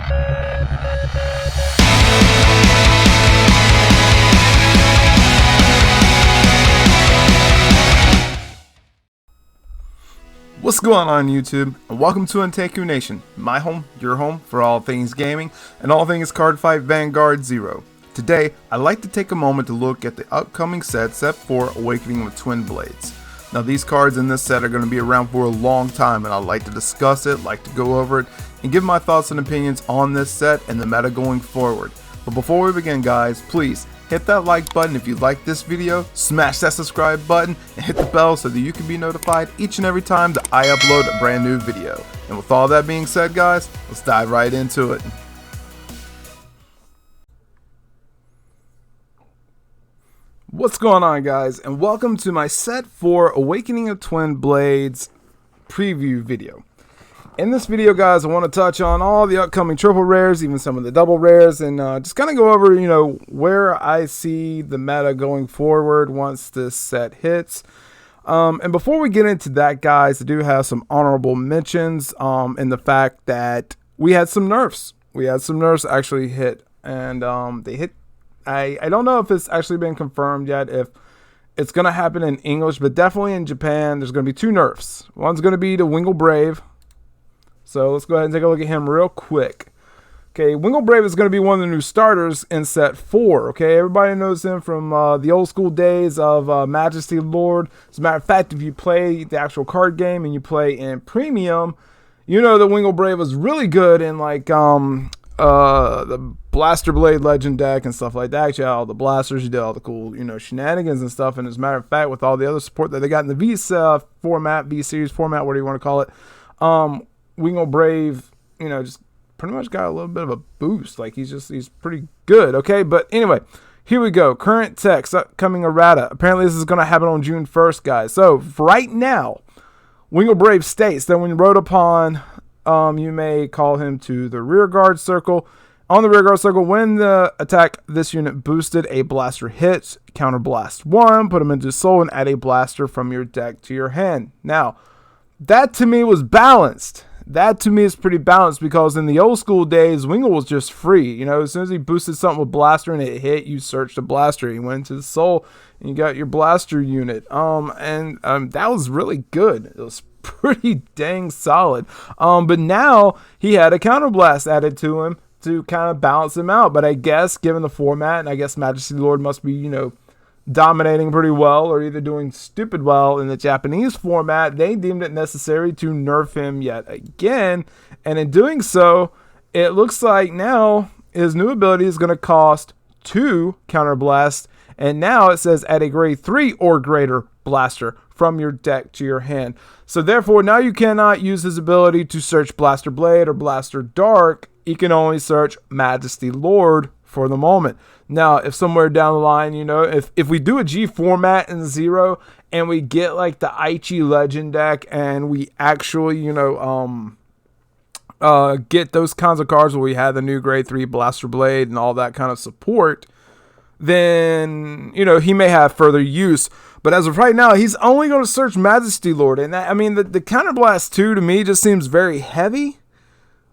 What's going on YouTube, and welcome to Anteiku Nation, my home, your home, for all things gaming, and all things Cardfight Vanguard 0. Today, I'd like to take a moment to look at the upcoming set 4, Awakening with Twin Blades. Now these cards in this set are going to be around for a long time, and I'd like to discuss it, like to go over it, and give my thoughts and opinions on this set and the meta going forward. But before we begin guys, please hit that like button if you like this video, smash that subscribe button, and hit the bell so that you can be notified each and every time that I upload a brand new video. And with all that being said guys, let's dive right into it. What's going on guys, and welcome to my set 4 Awakening of Twin Blades preview video. In this video guys, I want to touch on all the upcoming triple rares, even some of the double rares, and just kind of go over, where I see the meta going forward once this set hits. And before we get into that guys, I do have some honorable mentions in the fact that we had some nerfs. We had some nerfs actually hit, and they hit. I don't know if it's actually been confirmed yet, if it's going to happen in English, but definitely in Japan, there's going to be 2 nerfs. One's going to be to Wingal Brave. So let's go ahead and take a look at him real quick. Okay, Wingal Brave is going to be one of the new starters in set 4. Okay, everybody knows him from the old school days of Majesty Lord. As a matter of fact, if you play the actual card game and you play in Premium, you know that Wingal Brave was really good in like the Blaster Blade Legend deck and stuff like that. You had all the blasters, you did all the cool, shenanigans and stuff. And as a matter of fact, with all the other support that they got in the V format, V series format, whatever you want to call it, Wingal Brave, just pretty much got a little bit of a boost. Like he's pretty good. Okay, but anyway, here we go. Current text, upcoming errata. Apparently this is going to happen on June 1st, guys. So right now, Wingal Brave states that when rode upon, you may call him to the rear guard circle. On the rear guard circle, when the attack this unit boosted, a blaster hits, counter blast 1, put him into soul, and add a blaster from your deck to your hand. Now, that to me was balanced. That to me is pretty balanced, because in the old school days, Wingal was just free. As soon as he boosted something with blaster and it hit, you searched the blaster. He went into the soul and you got your blaster unit. That was really good. It was pretty dang solid. But now he had a counterblast added to him to kind of balance him out. But I guess given the format, and I guess Majesty Lord must be, dominating pretty well, or either doing stupid well in the Japanese format, they deemed it necessary to nerf him yet again. And in doing so, it looks like now his new ability is going to cost 2 counterblast. And now it says add a grade 3 or greater blaster from your deck to your hand. So therefore, now you cannot use his ability to search Blaster Blade or Blaster Dark. You can only search Majesty Lord for the moment. Now, if somewhere down the line, if we do a G format in 0 and we get like the Aichi Legend deck and we actually, get those kinds of cards where we had the new grade 3 Blaster Blade and all that kind of support, then, he may have further use. But as of right now, he's only going to search Majesty Lord. And that, the Counterblast 2 to me just seems very heavy.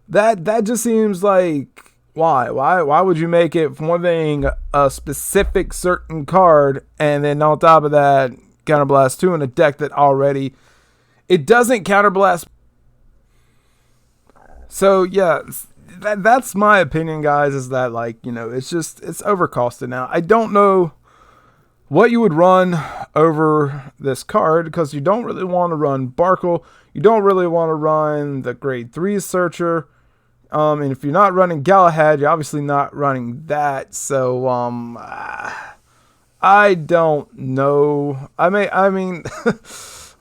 That just seems like, why would you make it, for one thing, a specific certain card, and then on top of that, Counterblast 2 in a deck that already, it doesn't Counterblast. So yeah, that's my opinion guys, is that it's overcosted now. I don't know what you would run over this card, because you don't really want to run Barkle, you don't really want to run the grade 3 Searcher. And if you're not running Galahad, you're obviously not running that. So, I don't know. I'll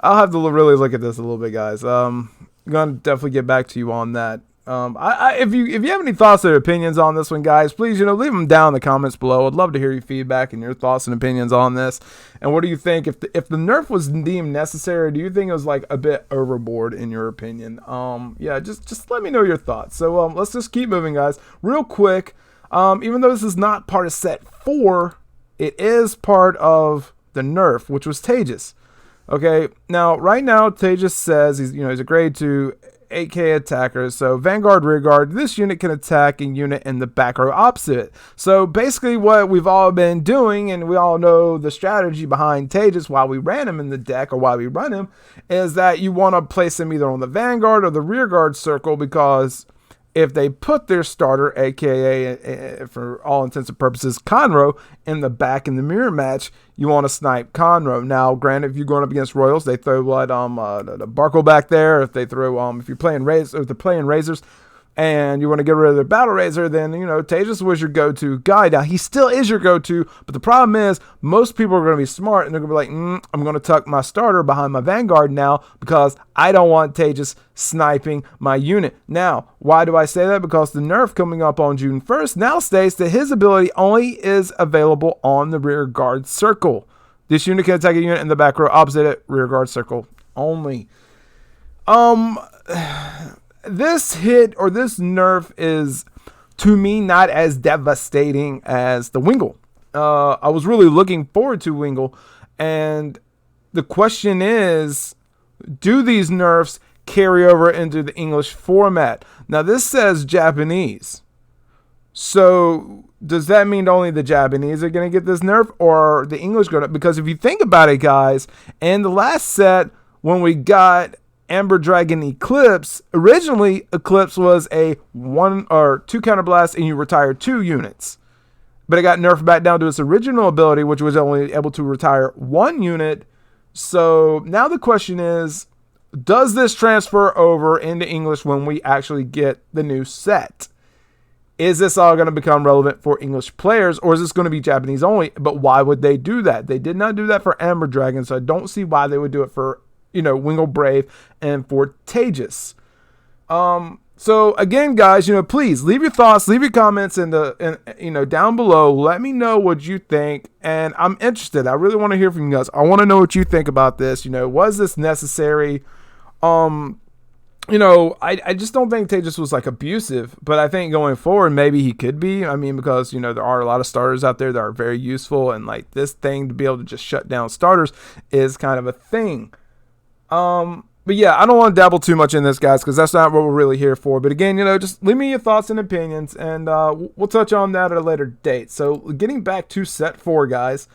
have to really look at this a little bit, guys. I'm going to definitely get back to you on that. If you have any thoughts or opinions on this one, guys, please, leave them down in the comments below. I'd love to hear your feedback and your thoughts and opinions on this. And what do you think? If the nerf was deemed necessary, do you think it was like a bit overboard in your opinion? Yeah, just let me know your thoughts. So let's just keep moving, guys. Real quick, even though this is not part of set 4, it is part of the nerf, which was Tejas. Okay, now right now Tejas says he's a grade 2 AK attackers. So Vanguard, Rearguard, this unit can attack a unit in the back row opposite. So basically what we've all been doing, and we all know the strategy behind Tejas while we ran him in the deck, or while we run him, is that you want to place him either on the Vanguard or the Rearguard circle, because if they put their starter, aka for all intents and purposes Conroe, in the back in the mirror match, you want to snipe Conroe. Now, granted, if you're going up against Royals, they throw the Barkle back there. If they throw if you're playing if they're playing Razors, and you want to get rid of their Battle Razor, then, Tejas was your go-to guy. Now, he still is your go-to, but the problem is most people are going to be smart, and they're going to be like, I'm going to tuck my starter behind my Vanguard now because I don't want Tejas sniping my unit. Now, why do I say that? Because the nerf coming up on June 1st now states that his ability only is available on the rear guard circle. This unit can attack a unit in the back row opposite it, rear guard circle only. This hit, or this nerf, is to me not as devastating as the Wingal. I was really looking forward to Wingal, and the question is, do these nerfs carry over into the English format? Now this says Japanese, so does that mean only the Japanese are going to get this nerf, or are the English going to? Because if you think about it, guys, in the last set when we got Amber Dragon Eclipse, originally Eclipse was a 1 or 2 counterblast and you retire 2 units, but it got nerfed back down to its original ability, which was only able to retire 1 unit. So now the question is, does this transfer over into English when we actually get the new set? Is this all going to become relevant for English players, or is this going to be Japanese only? But why would they do that? They did not do that for Amber Dragon, so I don't see why they would do it for Wingal Brave and for Tejas. So again, guys, please leave your thoughts, leave your comments down below. Let me know what you think, and I'm interested. I really want to hear from you guys. I want to know what you think about this. Was this necessary? I just don't think Tejas was like abusive, but I think going forward maybe he could be. I mean, because there are a lot of starters out there that are very useful, and like this thing to be able to just shut down starters is kind of a thing. But yeah, I don't want to dabble too much in this, guys, because that's not what we're really here for. But again, just leave me your thoughts and opinions, and we'll touch on that at a later date. So getting back to set 4, guys,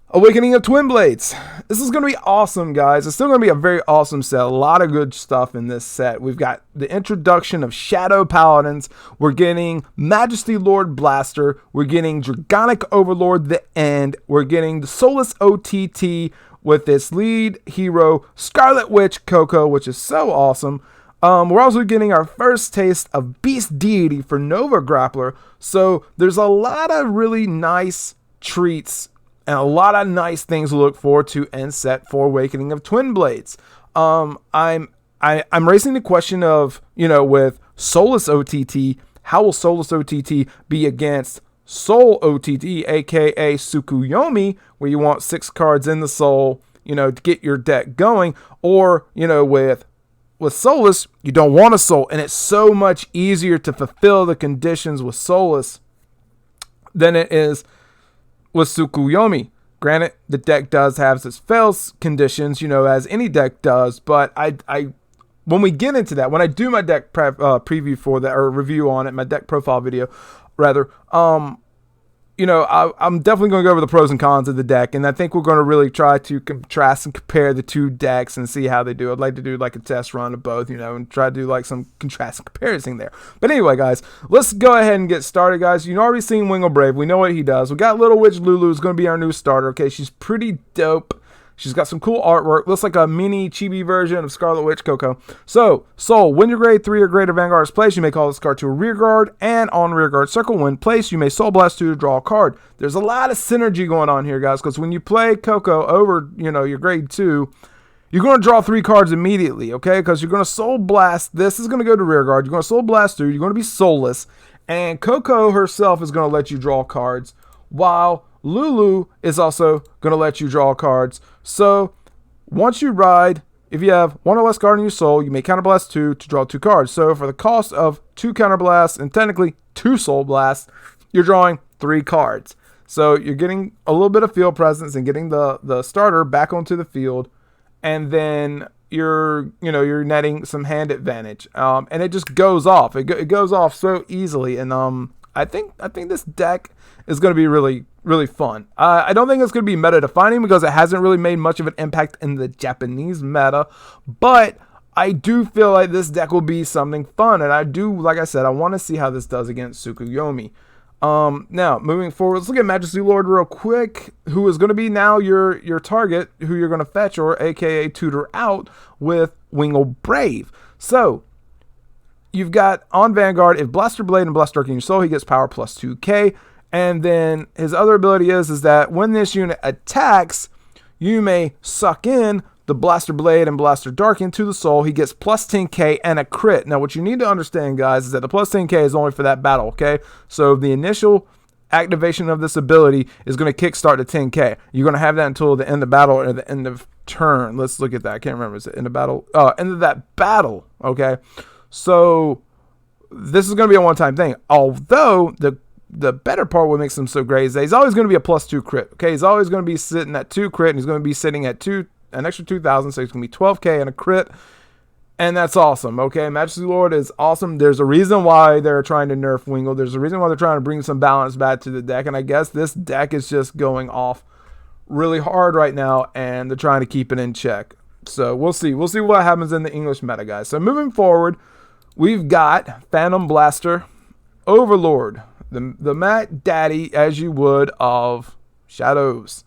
Awakening of Twin Blades. This is going to be awesome, guys. It's still going to be a very awesome set. A lot of good stuff in this set. We've got the introduction of Shadow Paladins. We're getting Majesty Lord Blaster. We're getting Dragonic Overlord The End. We're getting the Soulless OTT with its lead hero, Scarlet Witch Coco, which is so awesome. We're also getting our first taste of Beast Deity for Nova Grappler. So there's a lot of really nice treats and a lot of nice things to look forward to in set 4 Awakening of Twin Blades. I'm raising the question of, with Soulless OTT, how will Soulless OTT be against Soul OTT, aka Tsukuyomi, where you want 6 cards in the soul, to get your deck going, or, with Soulless, you don't want a soul, and it's so much easier to fulfill the conditions with Soulless than it is with Tsukuyomi. Granted, the deck does have its fails conditions, as any deck does, but when we get into that, when I do my deck preview for that, or review on it, my deck profile video, rather, I'm definitely going to go over the pros and cons of the deck, and I think we're going to really try to contrast and compare the 2 decks and see how they do. I'd like to do like a test run of both, and try to do like some contrast and comparison there. But anyway, guys, let's go ahead and get started, guys. You've already seen Wingal Brave. We know what he does. We got Little Witch Lulu is going to be our new starter. Okay, she's pretty dope. She's got some cool artwork. Looks like a mini chibi version of Scarlet Witch Coco. So, Soul, when your grade 3 or greater Vanguard is placed, you may call this card to a rear guard, and on rear guard circle, when placed, you may Soul Blast 2 to draw a card. There's a lot of synergy going on here, guys, because when you play Coco over, your grade 2, you're going to draw 3 cards immediately, okay? Because you're going to Soul Blast. This is going to go to rear guard. You're going to Soul Blast 2. You're going to be soulless, and Coco herself is going to let you draw cards, while Lulu is also going to let you draw cards. So once you ride, if you have 1 or less card in your soul, you may counterblast 2 to draw 2 cards. So for the cost of 2 counterblasts and technically 2 soul blasts, you're drawing 3 cards. So you're getting a little bit of field presence and getting the starter back onto the field. And then, you're netting some hand advantage, and it just goes off. It goes off so easily, and I think this deck is going to be really, really fun. I don't think it's going to be meta defining because it hasn't really made much of an impact in the Japanese meta, but I do feel like this deck will be something fun, and I do, like I said, I want to see how this does against Tsukuyomi. Now, moving forward, let's look at Majesty Lord real quick, who is going to be now your target, who you're going to fetch, or aka tutor out with Wingal Brave. So, you've got on Vanguard, if Blaster Blade and Blaster Dark in your soul, he gets power plus 2k, and then his other ability is that when this unit attacks, you may suck in the Blaster Blade and Blaster Dark into the soul. He gets plus 10k and a crit. Now, what you need to understand, guys, is that the plus 10k is only for that battle, okay? So the initial activation of this ability is going to kickstart to 10k. You're going to have that until the end of battle or the end of turn. Let's look at that. I can't remember. Is it end of battle? End of that battle, okay? So this is going to be a one-time thing. Although the better part, what makes him so great, is that he's always going to be a plus 2 crit, okay? He's always going to be sitting at 2 crit, and he's going to be sitting at an extra 2,000, so it's going to be 12k and a crit, and that's awesome, okay? Majesty Lord is awesome. There's a reason why they're trying to nerf Wingal. There's a reason why they're trying to bring some balance back to the deck, and I guess this deck is just going off really hard right now, and they're trying to keep it in check. So we'll see. We'll see what happens in the English meta, guys. So moving forward, we've got Phantom Blaster Overlord, the Matt Daddy, as you would, of Shadows.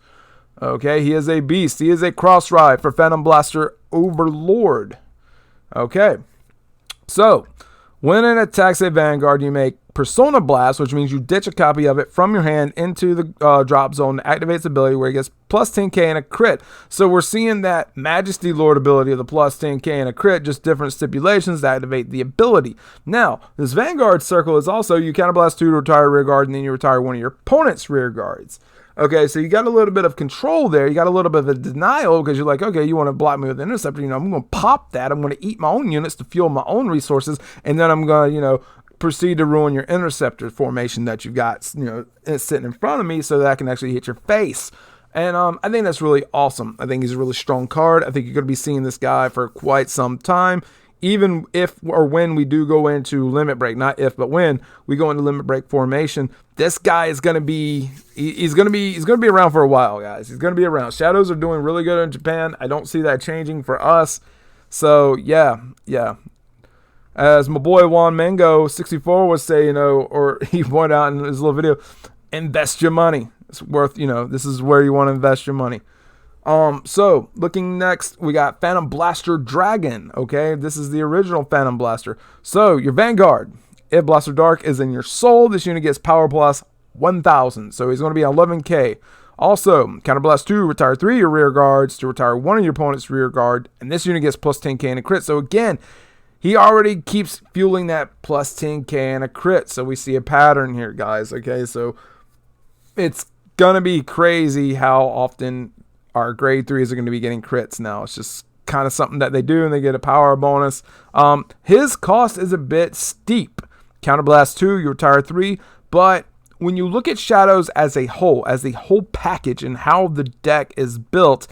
Okay, he is a beast. He is a cross ride for Phantom Blaster Overlord. Okay, so when it attacks a Vanguard, you make Persona Blast, which means you ditch a copy of it from your hand into the drop zone, activates ability where it gets plus 10k and a crit. So we're seeing that Majesty Lord ability of the plus 10k and a crit, just different stipulations to activate the ability. Now, this Vanguard circle is also you counterblast 2 to retire rear guard, and then you retire one of your opponent's rear guards. Okay, so you got a little bit of control there. You got a little bit of a denial because you're like, okay, you want to block me with an interceptor. I'm going to pop that. I'm going to eat my own units to fuel my own resources, and then I'm going to, proceed to ruin your interceptor formation that you've got, sitting in front of me so that I can actually hit your face. And I think that's really awesome. I think he's a really strong card. I think you're going to be seeing this guy for quite some time. Even if or when we do go into limit break, not if, but when we go into limit break formation, this guy is going to be, he's going to be around for a while, guys. He's going to be around. Shadows are doing really good in Japan. I don't see that changing for us. So yeah. As my boy Juan Mango 64 was saying, or he pointed out in his little video, invest your money. It's worth, this is where you want to invest your money. So looking next, we got Phantom Blaster Dragon. Okay, this is the original Phantom Blaster. So your Vanguard, if Blaster Dark is in your soul, this unit gets power plus 1,000. So he's going to be 11k. Also, Counterblast 2, retire 3 of your rear guards to retire 1 of your opponent's rear guard, and this unit gets plus 10k and a crit. So again, he already keeps fueling that plus 10k and a crit. So we see a pattern here, guys. Okay, so it's going to be crazy how often our grade 3s are going to be getting crits now. It's just kind of something that they do, and they get a power bonus. His cost is a bit steep. Counterblast 2, you retire 3, but when you look at Shadows as a whole package and how the deck is built,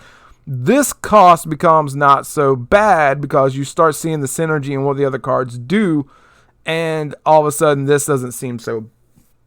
this cost becomes not so bad because you start seeing the synergy and what the other cards do, and all of a sudden this doesn't seem so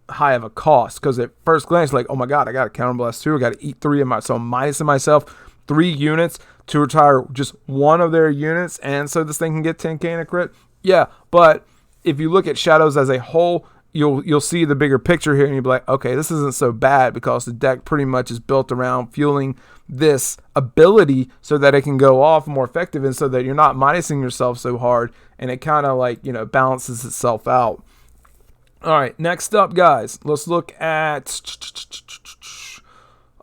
high of a cost, because at first glance, like, oh my god, I got a Counterblast 2, I got to eat 3 of my, so I'm minusing myself 3 units to retire just 1 of their units, and so this thing can get 10k and a crit. Yeah, but if you look at Shadows as a whole, you'll see the bigger picture here, and you'll be like, okay, this isn't so bad, because the deck pretty much is built around fueling this ability so that it can go off more effective, and so that you're not minusing yourself so hard, and it kind of like, balances itself out. All right, next up, guys, let's look at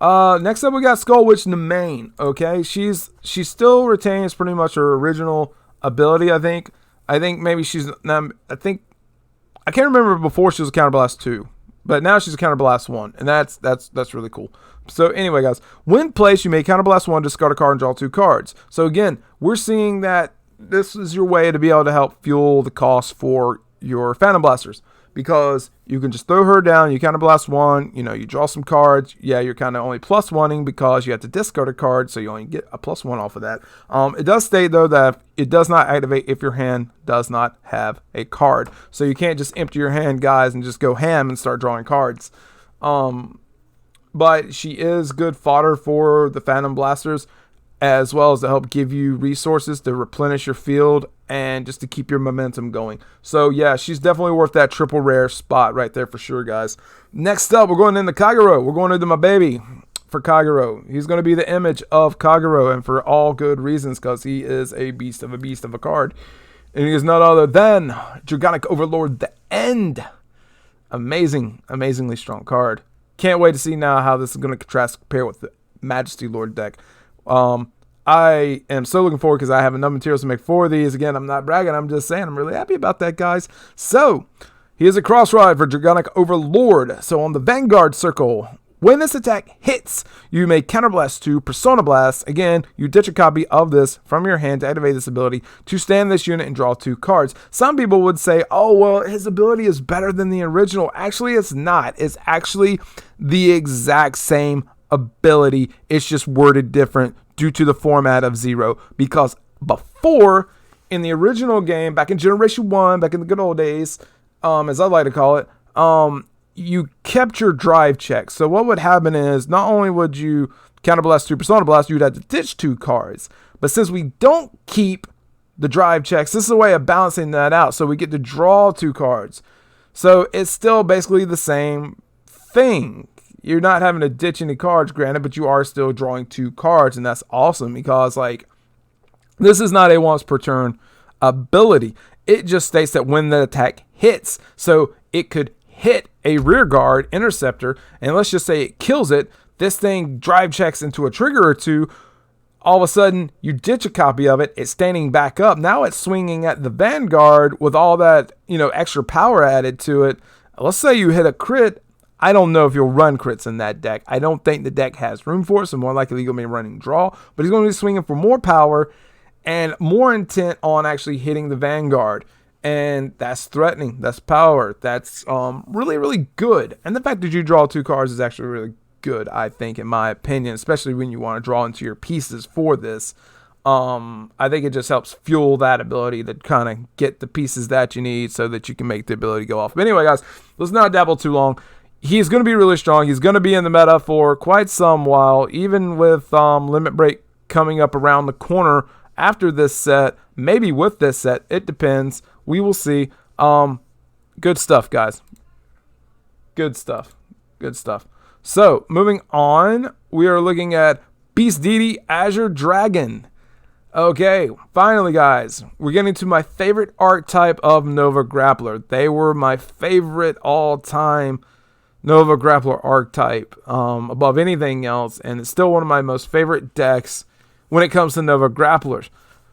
next up we got Skull Witch in the main. Okay, she still retains pretty much her original ability. I think maybe she's, I can't remember before she was a Counterblast 2, but now she's a Counterblast 1, and that's really cool. So anyway, guys, when placed, you may Counterblast 1, discard a card, and draw 2 cards. So again, we're seeing that this is your way to be able to help fuel the cost for your Phantom Blasters. because you can just throw her down, you counterblast one, you know, you draw some cards. Yeah, you're kind of only +1ing because you have to discard a card, so you only get a +1 off of that. It does state, though, that it does not activate if your hand does not have a card. So you can't just empty your hand, guys, and just go ham and start drawing cards. But she is good fodder for the Phantom Blasters, as well as to help give you resources to replenish your field and just to keep your momentum going. So yeah, she's definitely worth that triple rare spot right there for sure, guys. Next up, we're going into Kagero. We're going into my baby for Kagero. He's going to be the image of Kagero, and for all good reasons, because he is a beast of a card. And he is none other than Dragonic Overlord, the End. Amazingly strong card. Can't wait to see now how this is going to contrast compare with the Majesty Lord deck. I am so looking forward because I have enough materials to make 4 of these. Again, I'm not bragging. I'm just saying I'm really happy about that, guys. So, he is a cross ride for Dragonic Overlord. So, on the Vanguard circle, when this attack hits, you may counterblast to Persona Blast. Again, you ditch a copy of this from your hand to activate this ability to stand this unit and draw 2 cards. Some people would say, oh, well, his ability is better than the original. Actually, it's not. It's actually the exact same ability. It's just worded different due to the format of 0, because before, in the original game, back in Generation 1, back in the good old days, as I like to call it, you kept your drive check. So what would happen is, not only would you counterblast to Persona Blast, you'd have to ditch 2 cards. But since we don't keep the drive checks, this is a way of balancing that out. So we get to draw 2 cards. So it's still basically the same thing. You're not having to ditch any cards, granted, but you are still drawing 2 cards, and that's awesome because, like, this is not a once per turn ability. It just states that when the attack hits, so it could hit a rear guard interceptor, and let's just say it kills it. This thing drive checks into a trigger or 2. All of a sudden, you ditch a copy of it. It's standing back up. Now it's swinging at the Vanguard with all that, you know, extra power added to it. Let's say you hit a crit. I don't know if you'll run crits in that deck. I don't think the deck has room for it, so more likely you're going to be running draw. But he's going to be swinging for more power and more intent on actually hitting the Vanguard. And that's threatening. That's power. That's really good. And the fact that you draw 2 cards is actually really good, I think, in my opinion, especially when you want to draw into your pieces for this. I think it just helps fuel that ability to kind of get the pieces that you need so that you can make the ability go off. But anyway, guys, let's not dabble too long. He's going to be really strong. He's going to be in the meta for quite some while, even with Limit Break coming up around the corner after this set, maybe with this set. It depends. We will see. Good stuff, guys. Good stuff. So, moving on, we are looking at Beast Deity Azure Dragon. Okay, finally, guys, we're getting to my favorite archetype of Nova Grappler. They were my favorite all-time Nova Grappler archetype above anything else, and it's still one of my most favorite decks when it comes to Nova Grapplers.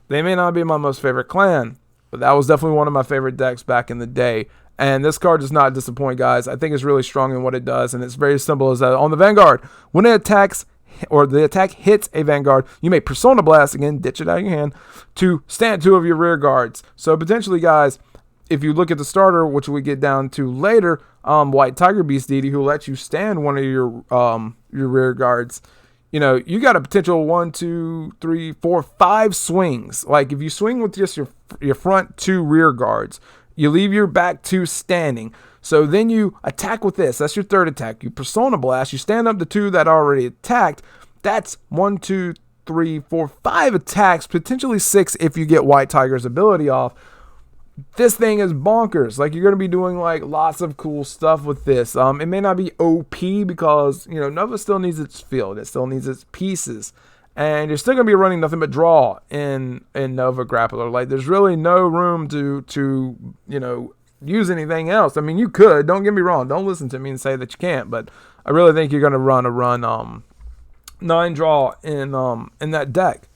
They may not be my most favorite clan, but that was definitely one of my favorite decks back in the day. And this card does not disappoint, guys. I think it's really strong in what it does, and it's very simple as that. On the Vanguard, when it attacks, or the attack hits a Vanguard, you may Persona Blast, again, ditch it out of your hand, to stand 2 of your rear guards. So potentially, guys, if you look at the starter, which we get down to later, White Tiger Beast Deity, who will let you stand one of your rear guards, you know, you got a potential 1, 2, 3, 4, 5 swings. Like, if you swing with just your front 2 rear guards, you leave your back 2 standing. So then you attack with this. That's your 3rd attack. You Persona Blast. You stand up the 2 that already attacked. That's 1, 2, 3, 4, 5 attacks, potentially 6 if you get White Tiger's ability off. This thing is bonkers. Like, you're going to be doing, like, lots of cool stuff with this. It may not be OP because, you know, Nova still needs its field. It still needs its pieces. And you're still going to be running nothing but draw in Nova Grappler. Like, there's really no room to you know, use anything else. I mean, you could. Don't get me wrong. Don't listen to me and say that you can't. But I really think you're going to run 9 draw in that deck.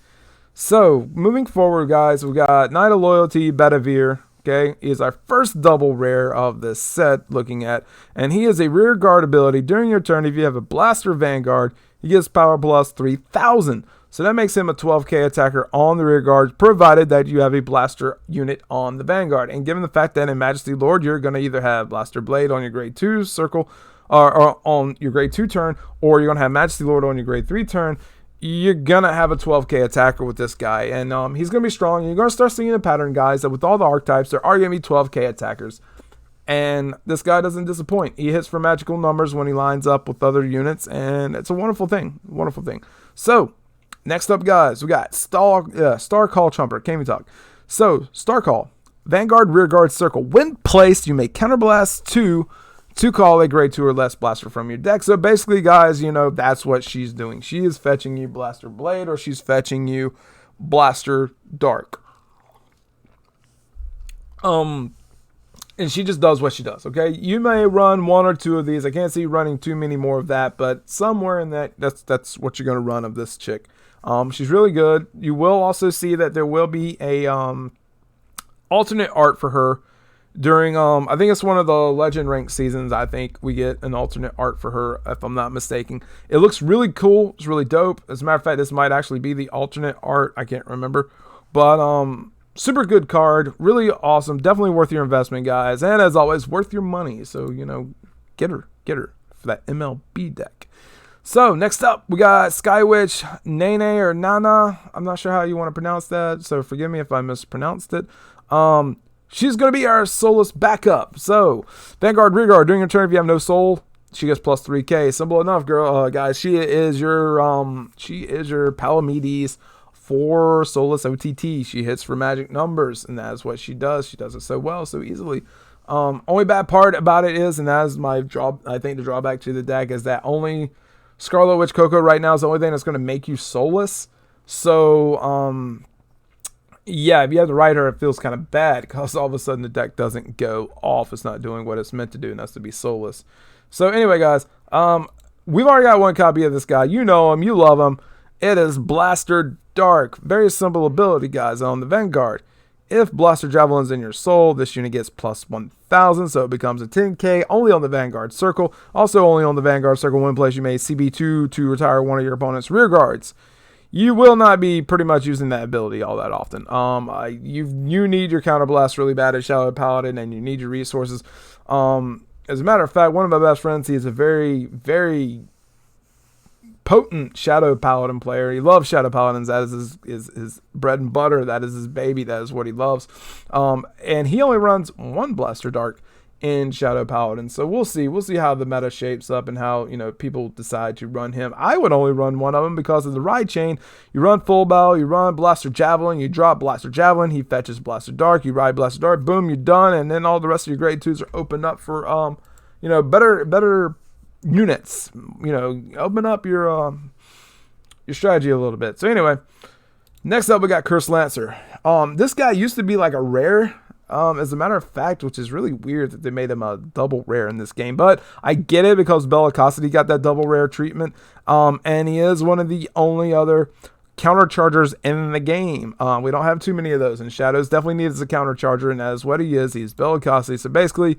So, moving forward, guys, we got Knight of Loyalty, Bedivere. Okay, he is our first double rare of this set looking at. And he is a rear guard ability. During your turn, if you have a Blaster Vanguard, he gives power plus 3,000. So that makes him a 12k attacker on the rear guard, provided that you have a blaster unit on the Vanguard. And given the fact that in Majesty Lord, you're going to either have Blaster Blade on your grade 2 circle, or on your grade 2 turn, or you're going to have Majesty Lord on your grade 3 turn, you're going to have a 12k attacker with this guy. And he's going to be strong. You're going to start seeing a pattern, guys, that with all the archetypes, there are going to be 12k attackers. And this guy doesn't disappoint. He hits for magical numbers when he lines up with other units, and it's a wonderful thing. Wonderful thing. So, next up, guys, we got Star Call Trumper. Can't even talk. So, Star Call. Vanguard rear guard circle. When placed, you may counterblast to call a grade 2 or less blaster from your deck. So, basically, guys, you know, that's what she's doing. She is fetching you Blaster Blade, or she's fetching you Blaster Dark. And she just does what she does, okay? You may run one or two of these. I can't see you running too many more of that, but somewhere in that's what you're going to run of this chick. She's really good. You will also see that there will be a alternate art for her during, I think it's one of the Legend Rank seasons. I think we get an alternate art for her, if I'm not mistaken. It looks really cool. It's really dope. As a matter of fact, this might actually be the alternate art. I can't remember. But, super good card, really awesome, definitely worth your investment, guys, and as always, worth your money. So, you know, get her for that MLB deck. So, next up, we got Sky Witch, Nene or Nana. I'm not sure how you want to pronounce that, so forgive me if I mispronounced it. She's going to be our soulless backup. So, Vanguard rear guard, during your turn, if you have no soul, she gets plus 3k. Simple enough, guys. She is your Palamedes for Soulless OTT. She hits for magic numbers, and that is what she does. She does it so well, so easily. Only bad part about it is, and that is my I think the drawback to the deck, is that only Scarlet Witch Coco right now is the only thing that's going to make you soulless. So, yeah, if you have to ride her, it feels kind of bad, because all of a sudden the deck doesn't go off. It's not doing what it's meant to do, and that's to be soulless. So anyway, guys, we've already got one copy of this guy. You know him, you love him. It is Blaster Dark. Very simple ability, guys, on the Vanguard. If Blaster Javelin's in your soul, this unit gets plus 1,000, so it becomes a 10k, only on the Vanguard Circle. Also only on the Vanguard Circle, when placed, you may CB2 to retire one of your opponent's rear guards. You will not be pretty much using that ability all that often. You need your counterblast really bad at Shadow Paladin, and you need your resources. As a matter of fact, one of my best friends, he is a very, very potent Shadow Paladin player. He loves Shadow Paladins. That is his bread and butter. That is his baby. That is what he loves. And he only runs one Blaster Dark in Shadow Paladin. So we'll see. We'll see how the meta shapes up and how, you know, people decide to run him. I would only run one of them because of the ride chain. You run Full Bow, you run Blaster Javelin, you drop Blaster Javelin, he fetches Blaster Dark, you ride Blaster Dark, boom, you're done, and then all the rest of your grade 2s are opened up for you know, better units. You know, open up your strategy a little bit. So anyway, next up we got Curse Lancer. This guy used to be like a rare, as a matter of fact, which is really weird that they made him a double rare in this game, but I get it because Bellicosity got that double rare treatment, and he is one of the only other counterchargers in the game. We don't have too many of those, and Shadows definitely needs a countercharger, and that is what he is. He's Bellicosity. So basically,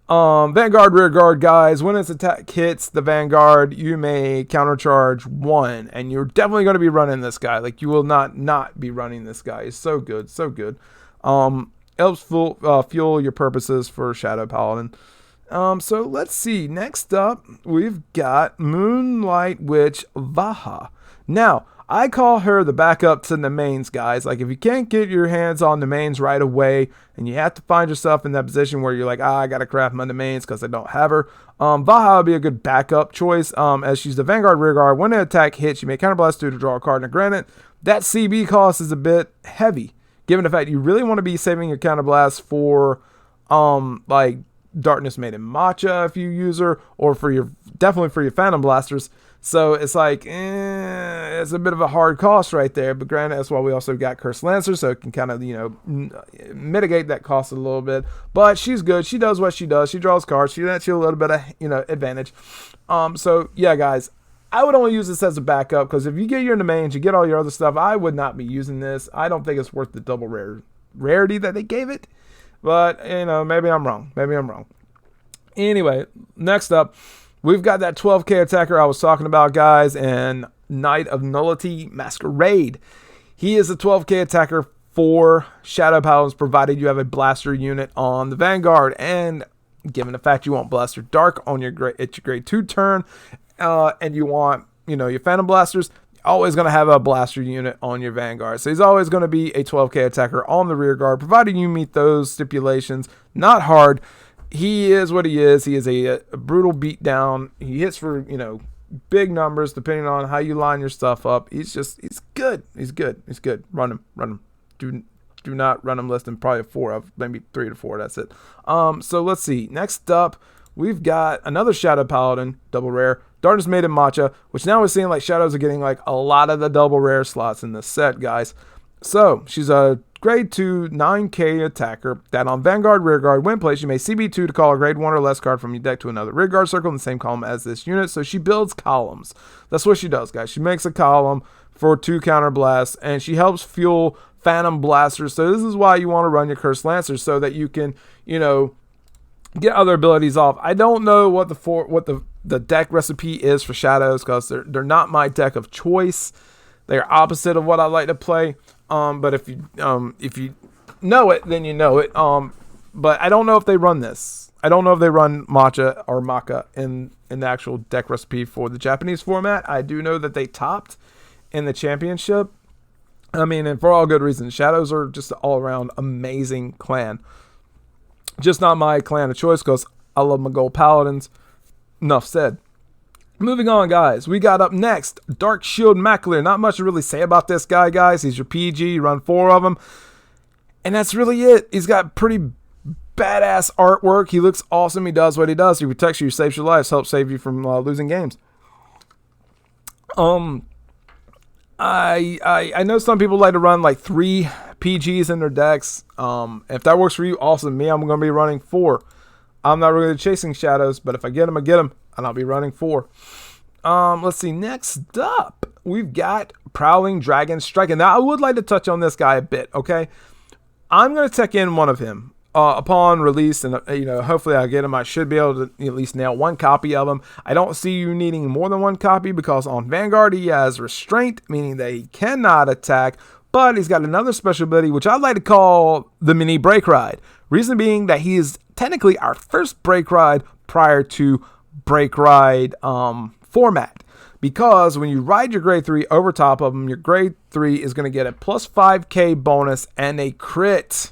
Vanguard rear guard, guys, when its attack hits the Vanguard, you may countercharge 1, and you're definitely going to be running this guy. Like, you will not be running this guy. He's so good, so good. Helps fuel your purposes for Shadow Paladin. So let's see. Next up, we've got Moonlight Witch Vaha. Now, I call her the backup to the mains, guys. Like, if you can't get your hands on the mains right away, and you have to find yourself in that position where you're like, I gotta craft my mains because I don't have her, Vaha would be a good backup choice, as she's the Vanguard rear guard. When an attack hits, you may counterblast 2 to draw a card. Now, granted, that CB cost is a bit heavy, given the fact you really want to be saving your counterblast for, like, Darkness Maiden Matcha if you use her, or definitely for your Phantom Blasters. So it's like, it's a bit of a hard cost right there. But granted, that's why we also got Curse Lancer, so it can kind of, you know, mitigate that cost a little bit. But she's good. She does what she does. She draws cards. She lets you a little bit of, you know, advantage. So yeah, guys, I would only use this as a backup, because if you get your mains, you get all your other stuff. I would not be using this. I don't think it's worth the double rarity that they gave it. But, you know, maybe I'm wrong. Maybe I'm wrong. Anyway, next up, we've got that 12k attacker I was talking about, guys, and Knight of Nullity Masquerade. He is a 12k attacker for Shadow Paladins, provided you have a Blaster unit on the Vanguard. And given the fact you want Blaster Dark on your grade 2 turn, and you want, your Phantom Blasters, always going to have a Blaster unit on your Vanguard. So he's always going to be a 12k attacker on the rear guard, provided you meet those stipulations. Not hard. He is what he is. He is a brutal beatdown. He hits for, big numbers depending on how you line your stuff up. He's good. He's good. Run him. Do not run him less than probably 4 of, maybe 3 to 4. That's it. So let's see. Next up, we've got another Shadow Paladin, double rare, Darkness Maiden Matcha, which now we're seeing like Shadows are getting like a lot of the double rare slots in this set, guys. So she's a grade 2 9k attacker that on Vanguard rear guard when placed, you may CB2 to call a grade 1 or less card from your deck to another rear guard circle in the same column as this unit. So she builds columns. That's what she does, guys. She makes a column for 2 counter blasts, and she helps fuel Phantom Blasters. So this is why you want to run your Cursed Lancers, so that you can, get other abilities off. I don't know what the deck recipe is for Shadows, because they're not my deck of choice. They're opposite of what I like to play. But if you know it, then you know it. But I don't know if they run this. I don't know if they run Matcha or Maka in the actual deck recipe for the Japanese format. I do know that they topped in the championship. I mean, and for all good reasons. Shadows are just an all-around amazing clan. Just not my clan of choice, because I love my gold Paladins. Enough said. Moving on, guys. We got up next Dark Shield Maculator. Not much to really say about this guy, guys. He's your PG. You run 4 of them. And that's really it. He's got pretty badass artwork. He looks awesome. He does what he does. He protects you. He saves your lives. Helps save you from losing games. I know some people like to run like 3 PGs in their decks. If that works for you, awesome. Me, I'm going to be running 4. I'm not really chasing Shadows, but if I get them, I get them. And I'll be running 4. Let's see. Next up, we've got Prowling Dragon Striker. Now, I would like to touch on this guy a bit, okay? I'm going to tech in one of him upon release, and hopefully I get him. I should be able to at least nail 1 copy of him. I don't see you needing more than 1 copy, because on Vanguard he has Restraint, meaning that he cannot attack, but he's got another special ability, which I like to call the Mini Break Ride. Reason being that he is technically our first Break Ride prior to Break Ride format. Because when you ride your grade 3 over top of him, your grade 3 is going to get a plus 5k bonus and a crit.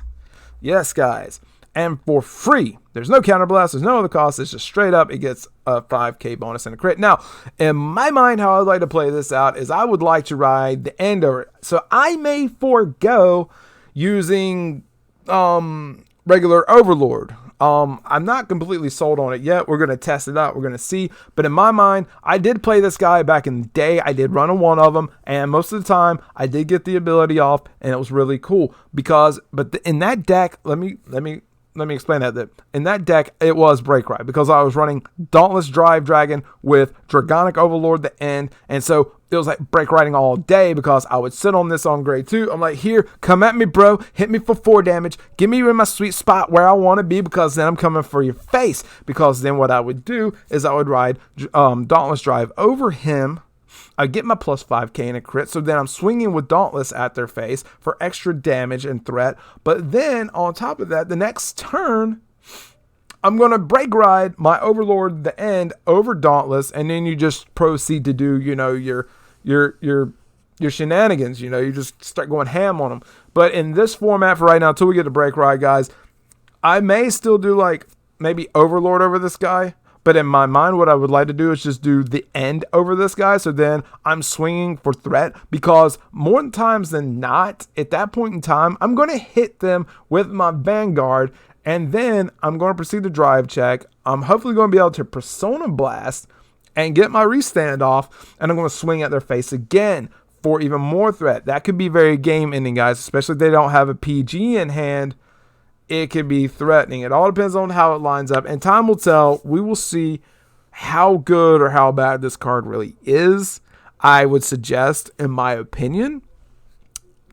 Yes, guys. And for free. There's no counterblast. There's no other cost. It's just straight up. It gets a 5k bonus and a crit. Now, in my mind, how I'd like to play this out is I would like to ride the end over it. So I may forego using regular Overlord. I'm not completely sold on it yet. We're going to test it out. We're going to see. But in my mind, I did play this guy back in the day. I did run a 1 of them. And most of the time, I did get the ability off. And it was really cool. In that deck, let me explain that. In that deck, it was Break Ride. Because I was running Dauntless Drive Dragon with Dragonic Overlord at the end. And so it was like break riding all day, because I would sit on this on grade 2. I'm like, here, come at me, bro. Hit me for 4 damage. Get me in my sweet spot where I want to be, because then I'm coming for your face. Because then what I would do is I would ride Dauntless Drive over him. I get my plus 5k and a crit. So then I'm swinging with Dauntless at their face for extra damage and threat. But then on top of that, the next turn, I'm going to break ride my Overlord the end over Dauntless, and then you just proceed to do, your shenanigans. You just start going ham on them. But in this format for right now, until we get to break ride, guys, I may still do like maybe Overlord over this guy. But in my mind, what I would like to do is just do the end over this guy. So then I'm swinging for threat, because more times than not, at that point in time, I'm going to hit them with my Vanguard. And then I'm going to proceed to drive check. I'm hopefully going to be able to Persona Blast and get my restand off. And I'm going to swing at their face again for even more threat. That could be very game ending, guys, especially if they don't have a PG in hand. It could be threatening. It all depends on how it lines up. And time will tell. We will see how good or how bad this card really is. I would suggest, in my opinion,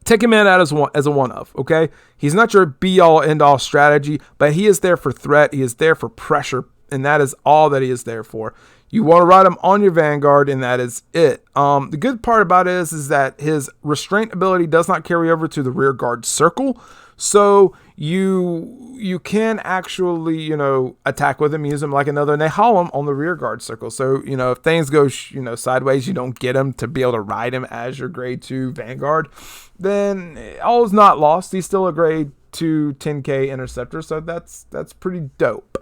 take him in as a one-of, okay? He's not your be-all, end-all strategy, but he is there for threat. He is there for pressure, and that is all that he is there for. You want to ride him on your Vanguard, and that is it. The good part about it is that his restraint ability does not carry over to the rear guard circle. So you can actually, you know, attack with him, use him like another Nehalem on the rear guard circle. So, you know, if things go, you know, sideways, you don't get him to be able to ride him as your grade 2 Vanguard, then all is not lost. He's still a grade 2 10k interceptor, so that's pretty dope.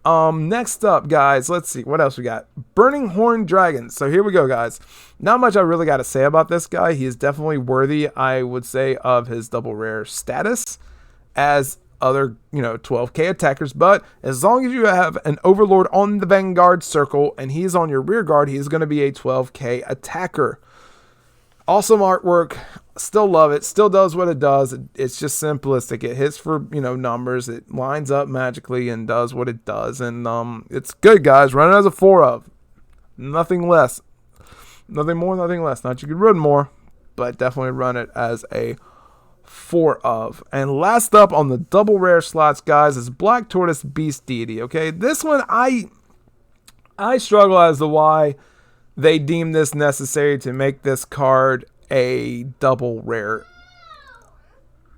Next up, guys, let's see what else we got. Burning Horn Dragons. So here we go, guys. Not much I really got to say about this guy. He is definitely worthy, I would say, of his double rare status as other, you know, 12k attackers. But as long as you have an Overlord on the Vanguard circle and he's on your rear guard, he's going to be a 12k attacker. Awesome artwork. Still love it. Still does what it does. It's just simplistic. It hits for, you know, numbers. It lines up magically and does what it does. And it's good, guys. Run it as a 4 of. Nothing less. Nothing more, nothing less. Not you could run more, but definitely run it as a 4 of. And last up on the double rare slots, guys, is Black Tortoise Beast Deity. Okay, this one I struggle as to why they deem this necessary to make this card a double rare.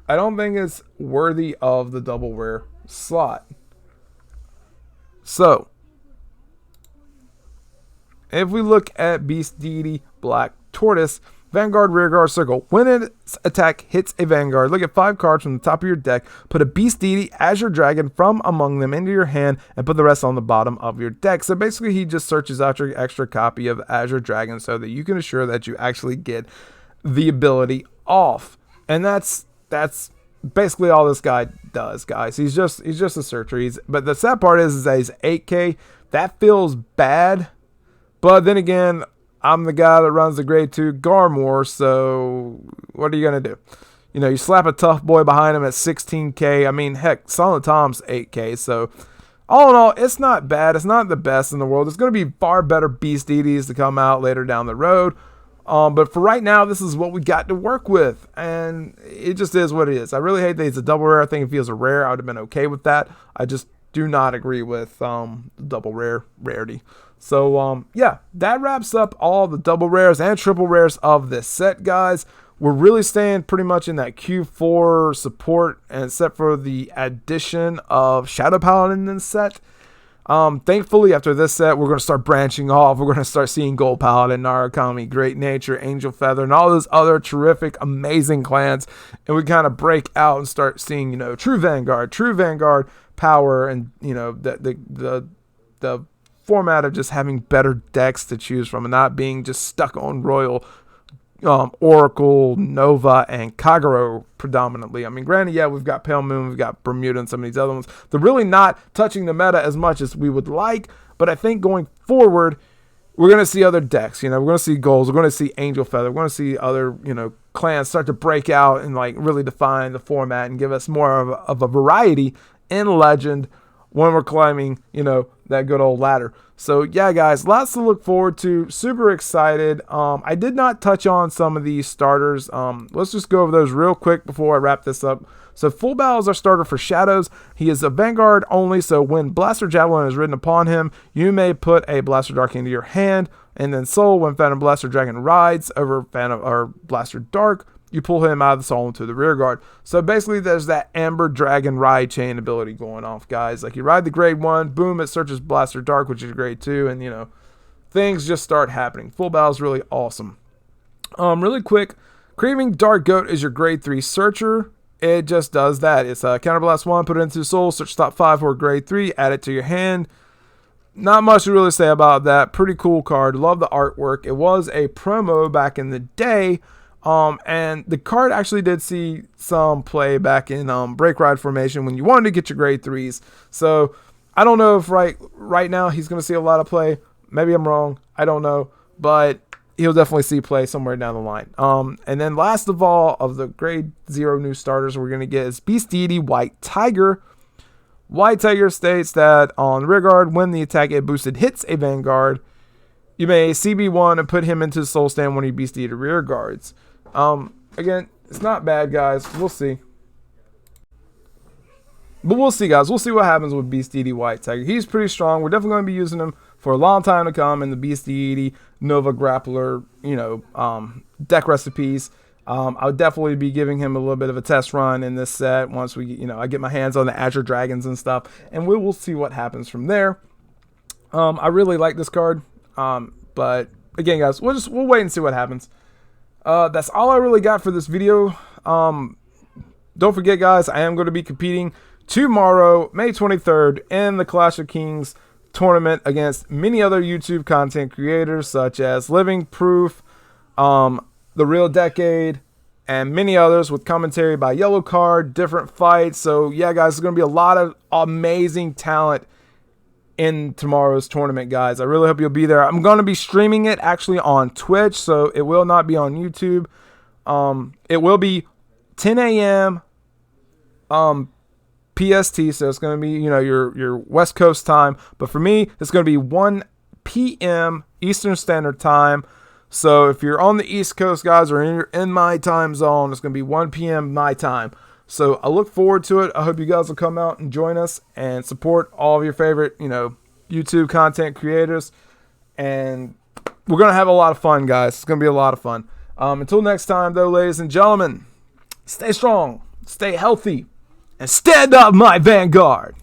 I don't think it's worthy of the double rare slot. So, if we look at Beast Deity Black Tortoise, Vanguard rear guard circle. When its attack hits a Vanguard, look at 5 cards from the top of your deck, put a Beast Deity as your dragon from among them into your hand, and put the rest on the bottom of your deck. So basically, he just searches out your extra copy of Azure Dragon so that you can assure that you actually get the ability off. And that's basically all this guy does, guys. He's just a searcher. But the sad part is that he's 8k. That feels bad. But then again, I'm the guy that runs the grade 2 Garmor, so what are you going to do? You know, you slap a tough boy behind him at 16k. I mean, heck, Silent Tom's 8k, so all in all, it's not bad. It's not the best in the world. There's going to be far better Beast Deities to come out later down the road. But for right now, this is what we got to work with, and it just is what it is. I really hate that it's a double rare. I think if he was a rare, I would have been okay with that. I just do not agree with double rare rarity. So, yeah, that wraps up all the double rares and triple rares of this set, guys. We're really staying pretty much in that Q4 support, and except for the addition of Shadow Paladin in this set. Thankfully, after this set, we're going to start branching off. We're going to start seeing Gold Paladin, Narukami, Great Nature, Angel Feather, and all those other terrific, amazing clans. And we kind of break out and start seeing, you know, true Vanguard power, and, you know, the format of just having better decks to choose from and not being just stuck on Royal, Oracle, Nova, and Kagero predominantly. I mean, granted, yeah, we've got Pale Moon, we've got Bermuda, and some of these other ones. They're really not touching the meta as much as we would like, but I think going forward, we're going to see other decks. You know, we're going to see Golds, we're going to see Angel Feather, we're going to see other, you know, clans start to break out and, like, really define the format and give us more of a variety in Legend when we're climbing, you know, that good old ladder. So yeah, guys, lots to look forward to. Super excited. I did not touch on some of these starters. Let's just go over those real quick before I wrap this up. So Full Battle is our starter for Shadows. He is a Vanguard only, so when Blaster Javelin is ridden upon him, you may put a Blaster Dark into your hand, and then Soul, when Phantom Blaster Dragon rides over Phantom or Blaster Dark, you pull him out of the soul into the rear guard. So basically, there's that Amber Dragon ride chain ability going off, guys. Like, you ride the grade 1, boom, it searches Blaster Dark, which is grade 2, and, you know, things just start happening. Full Battle is really awesome. Really quick, Craving Dark Goat is your grade 3 searcher. It just does that. It's a Counterblast 1, put it into Soul, search top 5 for grade 3, add it to your hand. Not much to really say about that. Pretty cool card. Love the artwork. It was a promo back in the day. And the card actually did see some play back in Break Ride formation when you wanted to get your grade 3s. So I don't know if right now he's going to see a lot of play. Maybe I'm wrong. I don't know. But he'll definitely see play somewhere down the line. And then last of all of the grade 0 new starters we're going to get is Beast Deity White Tiger. White Tiger states that on rear guard, when the attack it boosted hits a Vanguard, you may CB1 and put him into Soul Stand when he Beast Deity rear guards. Again, it's not bad, guys. We'll see. But we'll see, guys. We'll see what happens with Beast Deity White Tiger. He's pretty strong. We're definitely going to be using him for a long time to come in the Beast Deity, Nova Grappler, deck recipes. I would definitely be giving him a little bit of a test run in this set once I get my hands on the Azure Dragons and stuff, and we will see what happens from there. I really like this card, but again, guys, we'll wait and see what happens. That's all I really got for this video. Don't forget, guys, I am going to be competing tomorrow, May 23rd, in the Clash of Kings tournament against many other YouTube content creators such as Living Proof, The Real Decade, and many others, with commentary by Yellow Card, different fights. So yeah, guys, there's going to be a lot of amazing talent in tomorrow's tournament, guys. I really hope you'll be there. I'm going to be streaming it actually on Twitch, so it will not be on YouTube. It will be 10 a.m. PST, so it's going to be, your West Coast time. But for me, it's going to be 1 p.m. Eastern Standard Time. So if you're on the East Coast, guys, or you're in my time zone, it's going to be 1 p.m. my time. So I look forward to it. I hope you guys will come out and join us and support all of your favorite, YouTube content creators. And we're going to have a lot of fun, guys. It's going to be a lot of fun. Until next time, though, ladies and gentlemen, stay strong, stay healthy, and stand up, my Vanguard.